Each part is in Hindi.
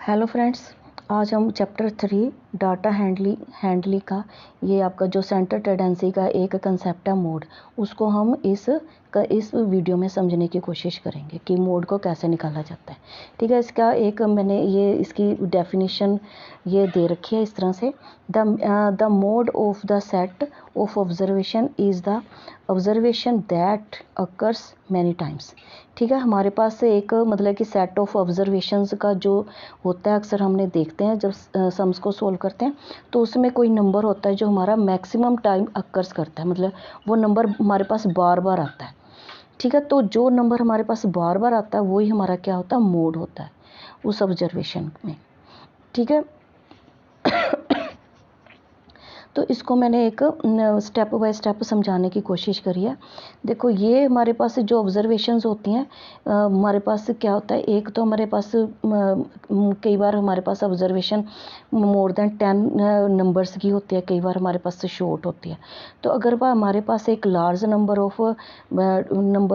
हेलो फ्रेंड्स, आज हम चैप्टर 3 डाटा हैंडलिंग का ये आपका जो सेंटर टेंडेंसी का एक कंसेप्ट है मोड, उसको हम इस वीडियो में समझने की कोशिश करेंगे कि मोड को कैसे निकाला जाता है। ठीक है, इसका एक मैंने ये इसकी डेफिनेशन ये दे रखी है इस तरह से। The mode of the set of observation is the observation that occurs many times. ठीक है, हमारे पास से एक मतलब कि सेट ऑफ ऑब्जर्वेशंस का जो होता है, अक्सर हमने देखते हैं जब सम्स को सोल्व करते हैं तो उसमें कोई नंबर होता है जो हमारा मैक्सिमम टाइम अकर्स करता है, मतलब वो नंबर हमारे पास बार बार आता है। ठीक है, तो जो नंबर हमारे पास बार बार आता है वही हमारा क्या होता है, मोड होता है उस ऑब्जर्वेशन में। ठीक है, तो इसको मैंने एक स्टेप बाय स्टेप समझाने की कोशिश करी है। देखो, ये हमारे पास जो ऑब्जर्वेशंस होती हैं, हमारे पास क्या होता है, एक तो हमारे पास कई बार हमारे पास ऑब्जर्वेशन मोर देन 10 नंबर्स की होती है, कई बार हमारे पास शॉर्ट होती है। तो अगर वह हमारे पास एक लार्ज नंबर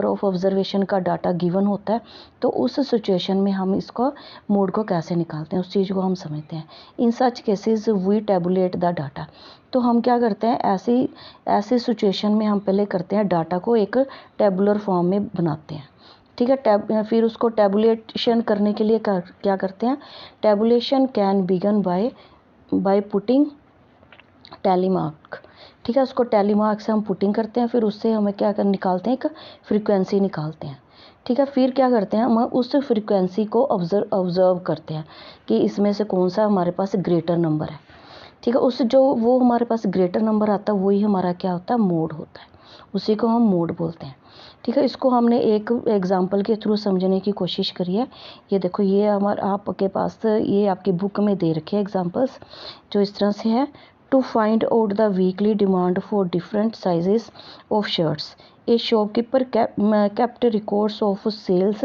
ऑफ ऑब्जर्वेशन का डाटा गिवन होता है तो उस सिचुएशन में हम इसको मोड को कैसे निकालते हैं, उस चीज़ को हम समझते हैं। In such cases we tabulate the data. तो हम क्या करते हैं, ऐसी सिचुएशन में हम पहले करते हैं डाटा को एक टेबुलर फॉर्म में बनाते हैं। ठीक है, फिर उसको टेबुलेशन करने के लिए क्या करते हैं, tabulation can begin by putting tally mark. ठीक है, उसको टैली मार्क से हम पुटिंग करते हैं, फिर उससे हमें क्या कर निकालते हैं, एक फ्रीक्वेंसी निकालते हैं। ठीक है, फिर क्या करते हैं, हम उस फ्रीक्वेंसी को ऑब्जर्व करते हैं कि इसमें से कौन सा हमारे पास ग्रेटर नंबर है। ठीक है, वो हमारे पास ग्रेटर नंबर आता है वही हमारा क्या होता है, मोड होता है, उसी को हम मोड बोलते हैं। ठीक है, इसको हमने एक एग्जांपल के थ्रू समझने की कोशिश करी है। ये देखो, ये आपके पास ये आपकी बुक में दे रखे हैं एग्जांपल्स, जो इस तरह से है। To find out the weekly demand for different sizes of shirts, a shopkeeper kept records of sales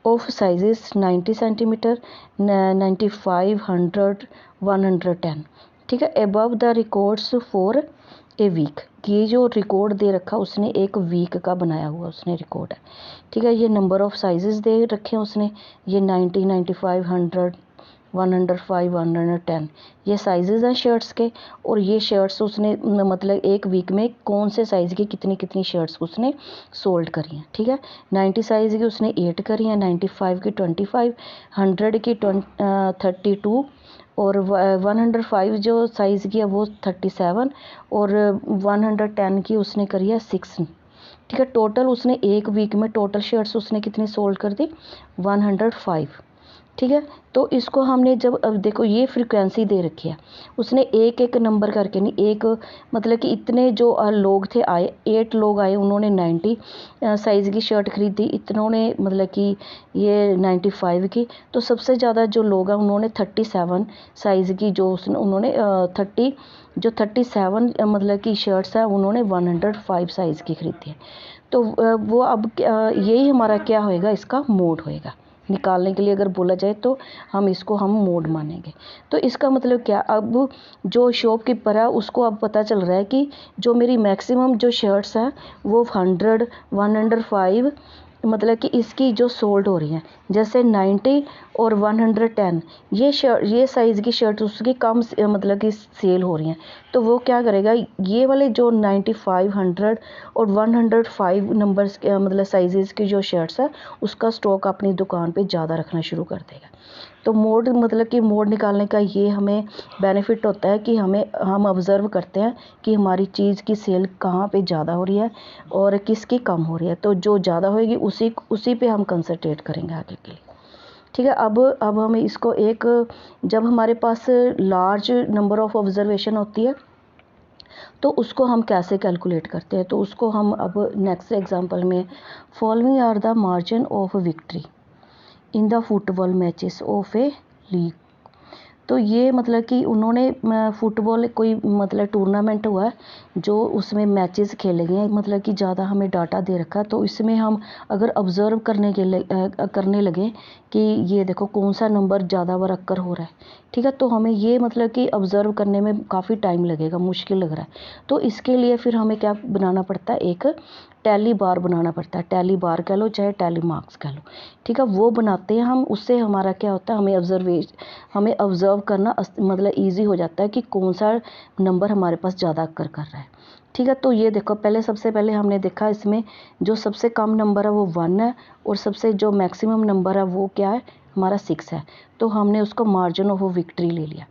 of sizes 90 centimeter, 95, 100, 110। ठीक है, above the records for a week. ये जो रिकॉर्ड दे रखा उसने एक वीक का बनाया हुआ उसने रिकॉर्ड है। ठीक है, ये नंबर ऑफ साइजेस दे रखे हैं उसने, ये 90, 95, 100, 105, 110 ये साइजेस हैं शर्ट्स के। और ये शर्ट्स उसने मतलब एक वीक में कौन से साइज़ की कितनी शर्ट्स उसने सोल्ड करी हैं। ठीक है, 90 साइज़ की उसने 8 करी हैं, 95 की 25, 100 की 32 और 105 जो साइज़ की है वो 37 और 110 की उसने करी है 6। ठीक है, टोटल उसने एक वीक में टोटल शर्ट्स उसने कितनी सोल्ड कर दी, 105। ठीक है, तो इसको हमने जब अब देखो ये फ्रीक्वेंसी दे रखी है, उसने एक एक नंबर करके नहीं, एक मतलब कि इतने जो लोग थे आए, 8 लोग आए, उन्होंने 90 साइज़ की शर्ट खरीदी, इतनों ने मतलब कि ये 95 की। तो सबसे ज़्यादा जो लोग हैं उन्होंने 37 साइज़ की जो उन्होंने 37 मतलब कि शर्ट्स है उन्होंने 105 साइज़ की खरीदी है। तो वो अब यही हमारा क्या होएगा, इसका मोड होएगा। निकालने के लिए अगर बोला जाए तो हम इसको मोड मानेंगे। तो इसका मतलब क्या, अब जो शॉपकीपर है उसको अब पता चल रहा है कि जो मेरी मैक्सिमम जो शर्ट्स हैं वो 100, 105 मतलब कि इसकी जो सोल्ड हो रही हैं, जैसे 90 और 110 ये साइज़ की शर्ट उसकी कम मतलब कि सेल हो रही हैं। तो वो क्या करेगा, ये वाले जो 95, 100 और 105 नंबर्स मतलब साइजेस की जो शर्ट्स है उसका स्टॉक अपनी दुकान पे ज़्यादा रखना शुरू कर देगा। तो मोड मतलब कि मोड निकालने का ये हमें बेनिफिट होता है कि हम ऑब्ज़र्व करते हैं कि हमारी चीज़ की सेल कहाँ पे ज़्यादा हो रही है और किसकी कम हो रही है। तो जो ज़्यादा होएगी उसी पे हम कंसंट्रेट करेंगे आगे के लिए। ठीक है, अब हमें इसको एक, जब हमारे पास लार्ज नंबर ऑफ ऑब्जर्वेशन होती है तो उसको हम कैसे कैलकुलेट करते हैं, तो उसको हम अब नेक्स्ट एग्जांपल में, following are the margin of victory in the football matches of a league. तो ये मतलब कि उन्होंने फुटबॉल कोई मतलब टूर्नामेंट हुआ है जो उसमें मैचेस खेले गए हैं, मतलब कि ज़्यादा हमें डाटा दे रखा है। तो इसमें हम अगर ऑब्ज़र्व करने लगे कि ये देखो कौन सा नंबर ज़्यादा बार अक्कर हो रहा है। ठीक है, तो हमें ये मतलब कि ऑब्ज़र्व करने में काफ़ी टाइम लगेगा, मुश्किल लग रहा है। तो इसके लिए फिर हमें क्या बनाना पड़ता है, एक टैली बार बनाना पड़ता है, टैली बार कह लो चाहे टैली मार्क्स कह लो, ठीक है, वो बनाते हैं हम। उससे हमारा क्या होता है, हमें ऑब्ज़र्व करना मतलब ईजी हो जाता है कि कौन सा नंबर हमारे पास ज़्यादा अक्कर कर रहा है, ठीक है। तो ये देखो, सबसे पहले हमने देखा इसमें जो सबसे कम नंबर है वो 1 है, और सबसे जो मैक्सिमम नंबर है वो क्या है, हमारा 6 है। तो हमने उसको मार्जिन ऑफ विक्ट्री ले लिया,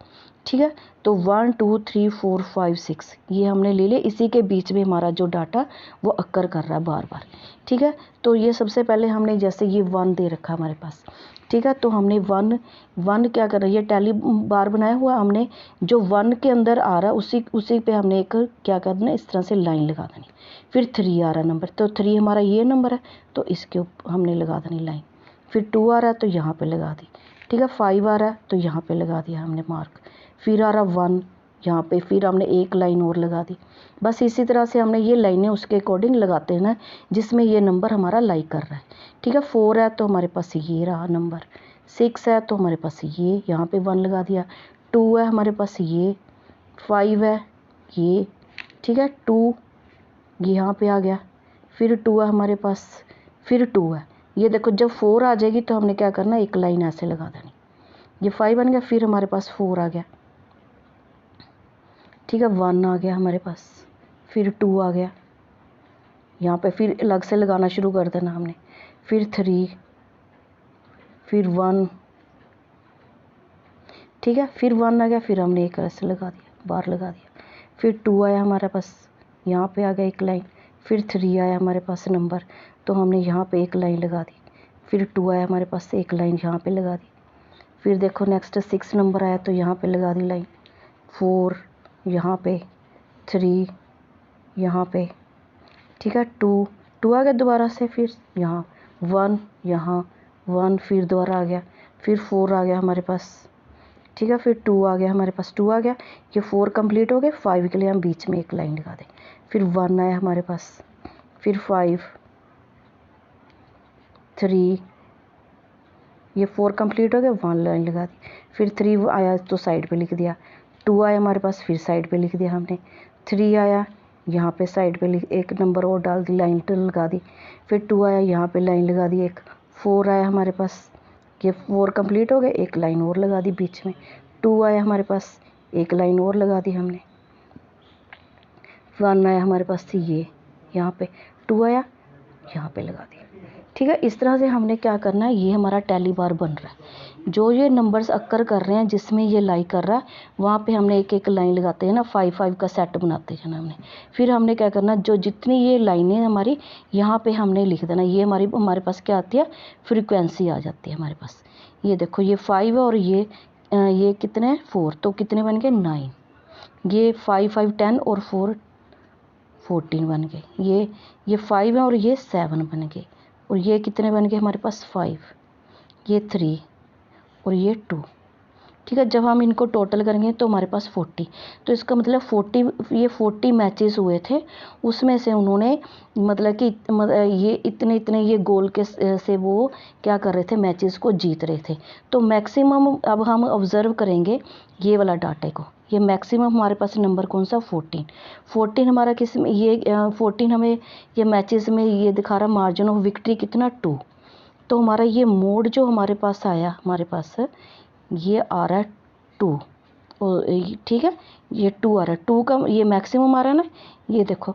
ठीक है। तो 1 2 3 4 5 6 ये हमने ले लिया, इसी के बीच में हमारा जो डाटा वो अक्कर कर रहा है बार बार, ठीक है। तो ये सबसे पहले हमने, जैसे ये 1 दे रखा हमारे पास, ठीक है, तो हमने 1 क्या कर रही है, टैली बार बनाया हुआ हमने, जो 1 के अंदर आ रहा है उसी पे हमने एक क्या करना है, इस तरह से लाइन लगा देनी। फिर 3 आ रहा है नंबर, तो 3 हमारा ये नंबर है, तो इसके ऊपर हमने लगा देनी लाइन। फिर 2 आ रहा है तो यहाँ पे लगा दी, ठीक है। 5 आ रहा है तो यहाँ पे लगा दिया हमने मार्क। फिर आ रहा 1 यहाँ पे, फिर हमने एक लाइन और लगा दी। बस इसी तरह से हमने ये लाइनें उसके अकॉर्डिंग लगाते हैं ना, जिसमें ये नंबर हमारा लाइक कर रहा है, ठीक है। 4 है तो हमारे पास ये रहा नंबर, 6 है तो हमारे पास ये यहाँ पे 1 लगा दिया, 2 है हमारे पास ये, 5 है ये, ठीक है, 2 यहाँ पे आ गया, फिर 2 है हमारे पास, फिर 2 है। ये देखो, जब 4 आ जाएगी तो हमने क्या करना, एक लाइन ऐसे लगा देनी। ये 5 बन गया, फिर हमारे पास 4 आ गया, ठीक है, 1 आ गया हमारे पास, फिर 2 आ गया यहाँ पे, फिर अलग से लगाना शुरू कर देना हमने, फिर 3, फिर 1, ठीक है, फिर 1 आ गया, फिर हमने एक ऐसे लगा दिया, बार लगा दिया। फिर 2 आया हमारे पास, यहाँ पे आ गया एक लाइन। फिर 3 आया हमारे पास नंबर, तो हमने यहाँ पे एक लाइन लगा दी। फिर 2 आया हमारे पास, एक लाइन यहाँ पे लगा दी। फिर देखो नेक्स्ट 6 नंबर आया तो यहाँ पे लगा दी लाइन, 4 यहाँ पे, 3 यहाँ पे, ठीक है, 2 आ गया दोबारा से, फिर यहाँ 1 यहाँ 1, फिर दोबारा आ गया, फिर 4 आ गया हमारे पास, ठीक है, फिर 2 आ गया हमारे पास, 2 आ गया, ये 4 कंप्लीट हो गए। 5 के लिए हम बीच में एक लाइन लगा दें। फिर 1 आया हमारे पास, फिर 5, 3, ये 4 कंप्लीट हो गए, 1 लाइन लगा दी। फिर 3 आया तो साइड पे लिख दिया, 2 आया हमारे पास, फिर साइड पे लिख दिया हमने, 3 आया यहाँ पे साइड पे एक नंबर और डाल दी, लाइन लगा दी। फिर 2 आया यहाँ पे लाइन लगा दी एक। 4 आया हमारे पास, ये 4 कंप्लीट हो गए, एक लाइन और लगा दी बीच में। 2 आया हमारे पास, एक लाइन और लगा दी हमने। 1 आया हमारे पास, ये यहाँ पे 2 आया, यहाँ पे लगा दी, ठीक है। इस तरह से हमने क्या करना है, ये हमारा टैली बार बन रहा है। जो ये नंबर्स अक्कर कर रहे हैं जिसमें ये लाई कर रहा है, वहाँ पे हमने एक एक लाइन लगाते हैं ना, 5 5 का सेट बनाते हैं ना हमने। फिर हमने क्या करना, जो जितनी ये लाइनें हमारी यहाँ पे हमने लिख देना, ये हमारे पास क्या आती है, फ्रीक्वेंसी आ जाती है हमारे पास। ये देखो, ये 5 है और ये कितने हैं, 4, तो कितने बन गए, 9। ये 5 5 10 और 4 14 बन गए। ये 5 है और ये 7 बन गए, और ये कितने बन गए हमारे पास, 5, ये 3 और ये 2, ठीक है। जब हम इनको टोटल करेंगे तो हमारे पास 40, तो इसका मतलब 40 मैचेस हुए थे, उसमें से उन्होंने मतलब कि ये इतने ये गोल के से वो क्या कर रहे थे, मैचेस को जीत रहे थे। तो मैक्सिमम अब हम ऑब्ज़र्व करेंगे ये वाला डाटे को, ये मैक्सिमम हमारे पास नंबर कौन सा, 14 हमारा किस में, ये 14 हमें ये मैचेस में ये दिखा रहा, मार्जिन ऑफ विक्ट्री कितना, 2। तो हमारा ये मोड जो हमारे पास आया, हमारे पास ये आ रहा है 2, और ठीक है, ये 2 आ रहा है, 2 का ये मैक्सिमम आ रहा है ना। ये देखो,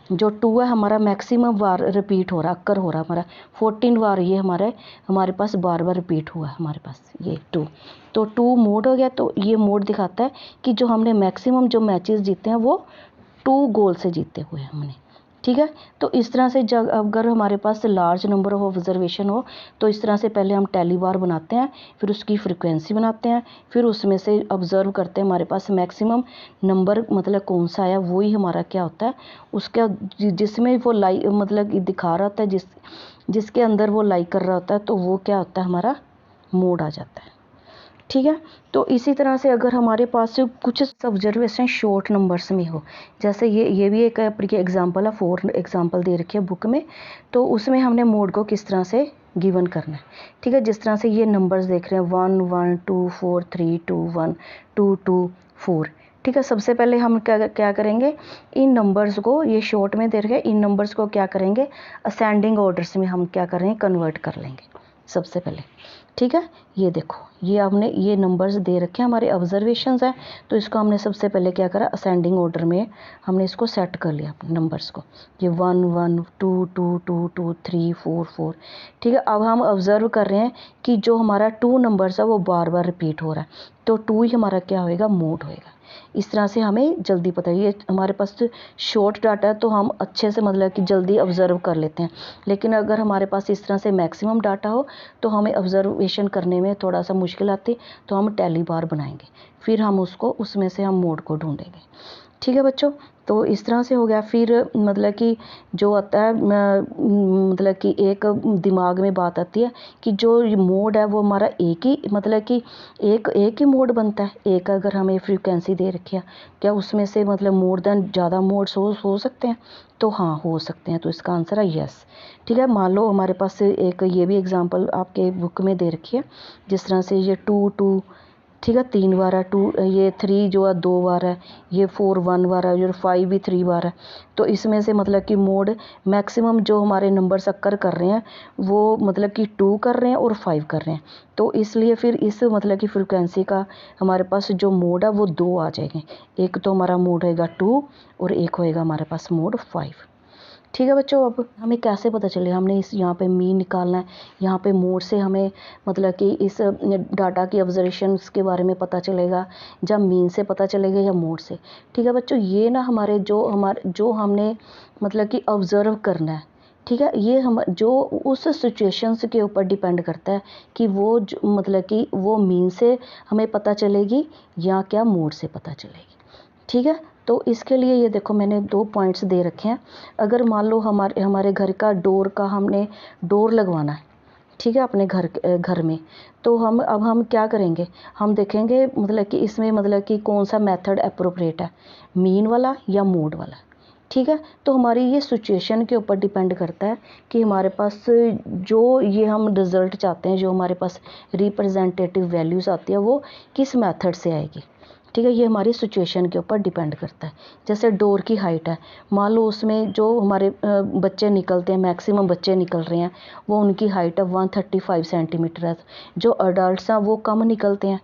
जो 2 है हमारा मैक्सिमम बार रिपीट हो रहा, अक्कर हो रहा हमारा 14 बार, ये हमारे पास बार बार रिपीट हुआ है हमारे पास ये 2। तो 2 मोड हो गया, तो ये मोड दिखाता है कि जो हमने मैक्सिमम जो मैचेस जीते हैं वो 2 गोल से जीते हुए हैं हमने, ठीक है। तो इस तरह से जब अगर हमारे पास लार्ज नंबर ऑफ ऑब्जर्वेशन हो, तो इस तरह से पहले हम टैली बार बनाते हैं, फिर उसकी फ्रीक्वेंसी बनाते हैं, फिर उसमें से ऑब्ज़र्व करते हैं हमारे पास मैक्सिमम नंबर मतलब कौन सा आया, वही हमारा क्या होता है, उसका जिसमें वो लाइक मतलब दिखा रहा होता है, जिसके अंदर वो लाइक कर रहा होता है, तो वो क्या होता है, हमारा मोड आ जाता है, ठीक है। तो इसी तरह से अगर हमारे पास कुछ ऑब्जर्वेशन शॉर्ट नंबर्स में हो, जैसे ये भी एक एग्जांपल है, 4 एग्जांपल दे रखे है बुक में, तो उसमें हमने मोड को किस तरह से गिवन करना है, ठीक है। जिस तरह से ये नंबर्स देख रहे हैं, 1 1 2 4 3 2 1 2 2 4, ठीक है, सबसे पहले हम क्या क्या करेंगे, इन नंबर्स को, ये शॉर्ट में दे रखे इन नंबर्स को क्या करेंगे, असेंडिंग ऑर्डर्स में हम क्या करेंगे, कन्वर्ट कर लेंगे सबसे पहले। ठीक है, ये देखो, ये हमने ये नंबर्स दे रखे हैं, हमारे ऑब्जर्वेशंस हैं, तो इसको हमने सबसे पहले क्या करा, असेंडिंग ऑर्डर में हमने इसको सेट कर लिया अपने नंबर्स को। ये 1 1 2 2 2 2 3 4 4। ठीक है, अब हम ऑब्जर्व कर रहे हैं कि जो हमारा 2 नंबर्स है वो बार बार रिपीट हो रहा है, तो 2 ही हमारा क्या होएगा, मोड होएगा। इस तरह से हमें जल्दी पता है, ये हमारे पास शॉर्ट डाटा है तो हम अच्छे से मतलब कि जल्दी ऑब्जर्व कर लेते हैं, लेकिन अगर हमारे पास इस तरह से मैक्सिमम डाटा हो तो हमें ऑब्जर्वेशन करने में थोड़ा सा मुश्किल आती, तो हम टैली बार बनाएंगे, फिर हम उसको उसमें से हम मोड को ढूंढेंगे। ठीक है बच्चों, तो इस तरह से हो गया। फिर मतलब कि जो आता है मतलब कि एक दिमाग में बात आती है कि जो मोड है वो हमारा एक ही, मतलब कि एक ही मोड बनता है। एक अगर हमें फ्रीक्वेंसी दे रखी है, क्या उसमें से मतलब मोर देन ज़्यादा मोड्स हो सकते हैं, तो हाँ हो सकते हैं, तो इसका आंसर है यस। ठीक है, मान लो हमारे पास एक ये भी एग्जांपल आपके बुक में दे रखी है, जिस तरह से ये 2 2, ठीक है 3 बार है, 2 ये 3 जो है 2 बार है, ये 4 1 बार है, और 5 भी 3 बार है। तो इसमें से मतलब कि मोड मैक्सिमम जो हमारे नंबर्स अक्कर कर रहे हैं वो मतलब कि 2 कर रहे हैं और 5 कर रहे हैं, तो इसलिए फिर इस मतलब कि फ्रिक्वेंसी का हमारे पास जो मोड है वो 2 आ जाएंगे। एक तो हमारा मोड होएगा 2 और एक होएगा हमारे पास मोड 5। ठीक है बच्चों, अब हमें कैसे पता चले, हमने इस यहाँ पे मीन निकालना है, यहाँ पे मोड से हमें मतलब कि इस डाटा की ऑब्जर्वेशंस के बारे में पता चलेगा, या मीन से पता चलेगा या मोड से। ठीक है बच्चों, ये ना हमारे जो हमने मतलब कि ऑब्ज़र्व करना है, ठीक है, ये हम जो उस सिचुएशंस के ऊपर डिपेंड करता है कि वो मतलब कि वो मीन से हमें पता चलेगी या क्या मोड से पता चलेगी। ठीक है, तो इसके लिए ये देखो मैंने 2 पॉइंट्स दे रखे हैं। अगर मान लो हमारे घर का डोर का हमने डोर लगवाना है, ठीक है, अपने घर में, तो हम क्या करेंगे, हम देखेंगे मतलब कि इसमें मतलब कि कौन सा मेथड अप्रोप्रिएट है, मीन वाला या मोड वाला। ठीक है, तो हमारी ये सिचुएशन के ऊपर डिपेंड करता है कि हमारे पास जो ये हम रिज़ल्ट चाहते हैं, जो हमारे पास रिप्रेजेंटेटिव वैल्यूज़ आती है वो किस मेथड से आएगी। ठीक है, ये हमारी सिचुएशन के ऊपर डिपेंड करता है। जैसे डोर की हाइट है, मान लो उसमें जो हमारे बच्चे निकलते हैं, मैक्सिमम बच्चे निकल रहे हैं, वो उनकी हाइट है 135 सेंटीमीटर है। जो अडल्ट्स हैं वो कम निकलते हैं,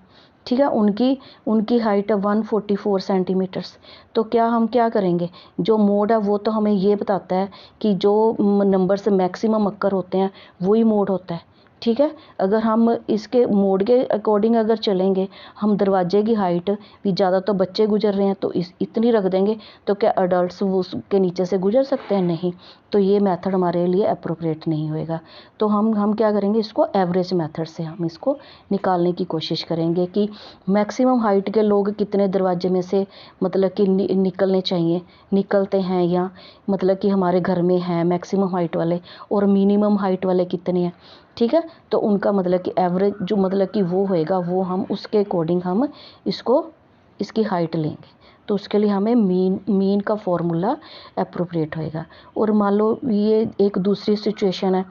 ठीक है, उनकी हाइट है 144 सेंटीमीटर्स। तो हम क्या करेंगे, जो मोड है वो तो हमें ये बताता है कि जो नंबर से मैक्सिमम अक्कर होते हैं वही मोड होता है। ठीक है, अगर हम इसके मोड के अकॉर्डिंग अगर चलेंगे, हम दरवाजे की हाइट भी ज़्यादा तो बच्चे गुजर रहे हैं तो इतनी रख देंगे, तो क्या अडल्ट्स वो उसके नीचे से गुजर सकते हैं, नहीं, तो ये मेथड हमारे लिए अप्रोप्रिएट नहीं होएगा। तो हम क्या करेंगे, इसको एवरेज मेथड से हम इसको निकालने की कोशिश करेंगे कि मैक्सिमम हाइट के लोग कितने दरवाजे में से मतलब कि निकलने चाहिए, निकलते हैं, या मतलब कि हमारे घर में हैं मैक्सिमम हाइट वाले, और मिनिमम हाइट वाले कितने हैं। ठीक है, तो उनका मतलब कि एवरेज जो मतलब कि वो होएगा, वो हम उसके अकॉर्डिंग हम इसकी हाइट लेंगे, तो उसके लिए हमें मीन का फॉर्मूला अप्रोप्रिएट होएगा। और मान लो ये एक दूसरी सिचुएशन है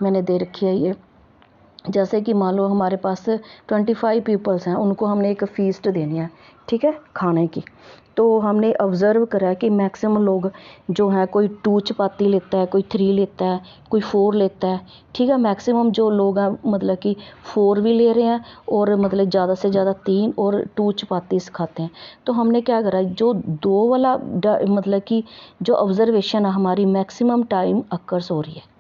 मैंने दे रखी है, ये जैसे कि मान लो हमारे पास 25 पीपल्स हैं, उनको हमने एक फीस्ट देनी है, ठीक है, खाने की। तो हमने ऑब्ज़र्व करा है कि मैक्सिमम लोग जो हैं, कोई 2 चपाती लेता है, कोई 3 लेता है, कोई 4 लेता है। ठीक है, मैक्सिमम जो लोग हैं मतलब कि 4 भी ले रहे हैं, और मतलब ज़्यादा से ज़्यादा 3 और 2 चपातीस खाते हैं। तो हमने क्या करा, जो 2 वाला मतलब कि जो ऑब्ज़र्वेशन है हमारी मैक्सिमम टाइम अक्कर्स हो रही है।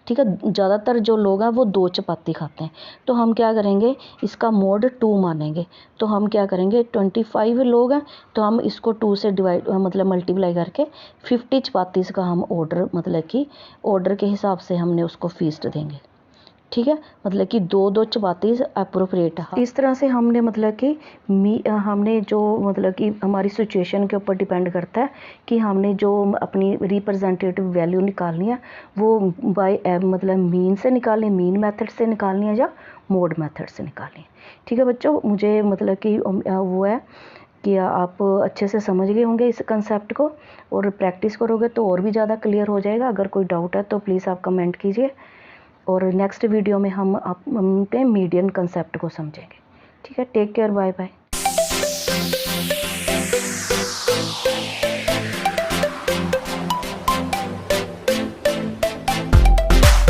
ठीक है, ज़्यादातर जो लोग हैं वो 2 चपाती खाते हैं, तो हम क्या करेंगे, इसका मोड 2 मानेंगे। तो हम क्या करेंगे, 25 लोग हैं तो हम इसको 2 से डिवाइड मतलब मल्टीप्लाई करके 50 चपातीस का हम ऑर्डर मतलब कि ऑर्डर के हिसाब से हमने उसको फीस्ट देंगे। ठीक है, मतलब कि 2 चपातीस अप्रोप्रिएट है। इस तरह से हमने मतलब कि हमने जो मतलब कि हमारी सिचुएशन के ऊपर डिपेंड करता है कि हमने जो अपनी रिप्रेजेंटेटिव वैल्यू निकालनी है वो बाय मतलब मीन से निकालनी, मीन मेथड से निकालनी है या मोड मेथड से निकालनी है। ठीक है बच्चों, मुझे मतलब कि वो है कि आप अच्छे से समझ गए होंगे इस कंसेप्ट को, और प्रैक्टिस करोगे तो और भी ज़्यादा क्लियर हो जाएगा। अगर कोई डाउट है तो प्लीज़ आप कमेंट कीजिए, और नेक्स्ट वीडियो में हम अपने मीडियन कंसेप्ट को समझेंगे। ठीक है, टेक केयर, बाय बाय।